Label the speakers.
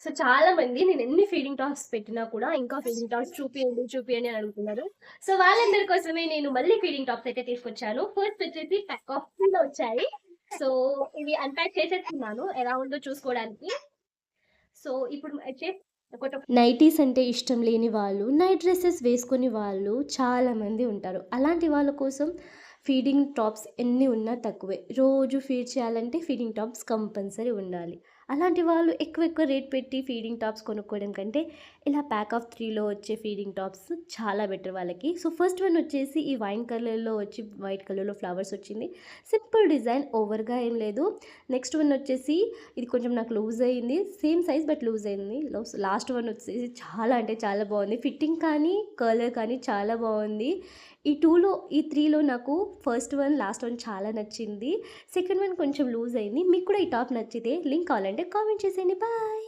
Speaker 1: So చాలా మంది నేను ఎన్ని ఫీడింగ్ టాప్స్ పెట్టినా కూడా ఇంకా ఫీడింగ్ టాప్స్ చూపియండి, చూపియండి అని అడుగుతున్నారు. సో వాళ్ళందరి కోసమే నేను మళ్ళీ ఫీడింగ్ టాప్స్ అయితే తీసుకొచ్చాను. ఫస్ట్ వచ్చేసి ప్యాక్ ఆఫ్ 3లో వచ్చాయి. సో ఇవి అన్‌ప్యాక్ చేసేస్తున్నాను ఎలా ఉందో చూసుకోవడానికి. సో ఇప్పుడు అయితే నైటీస్ అంటే ఇష్టం లేని వాళ్ళు, నైట్ డ్రెసెస్ వేసుకొని వాళ్ళు చాలామంది ఉంటారు. అలాంటి వాళ్ళ కోసం ఫీడింగ్ టాప్స్ ఎన్ని ఉన్నా తక్కువే. రోజు ఫీడ్ చేయాలంటే ఫీడింగ్ టాప్స్ కంపల్సరీ ఉండాలి. అలాంటి వాళ్ళు ఎక్కువ ఎక్కువ రేట్ పెట్టి ఫీడింగ్ టాప్స్ కొనుక్కోవడం కంటే ఇలా ప్యాక్ ఆఫ్ 3లో వచ్చే ఫీడింగ్ టాప్స్ చాలా బెటర్ వాళ్ళకి. సో ఫస్ట్ వన్ వచ్చేసి ఈ వైన్ కలర్‌లో వచ్చి వైట్ కలర్‌లో ఫ్లవర్స్ వచ్చింది. సింపుల్ డిజైన్ ఓవర్‌గా ఏం లేదు. నెక్స్ట్ వన్ వచ్చేసి ఇది కొంచెం నాకు లూజ్ అయింది. సేమ్ సైజ్ బట్ లూజ్ అయింది. లాస్ట్ వన్ వచ్చేసి చాలా అంటే చాలా బాగుంది. ఫిట్టింగ్ కానీ, కలర్ కానీ చాలా బాగుంది. ఈ 3లో నాకు ఫస్ట్ వన్, లాస్ట్ వన్ చాలా నచ్చింది. సెకండ్ వన్ కొంచెం లూజ్ అయింది. మీకు కూడా ఈ టాప్ నచ్చితే లింక్ కావాలంటే కామెంట్ చేసేయండి. బాయ్.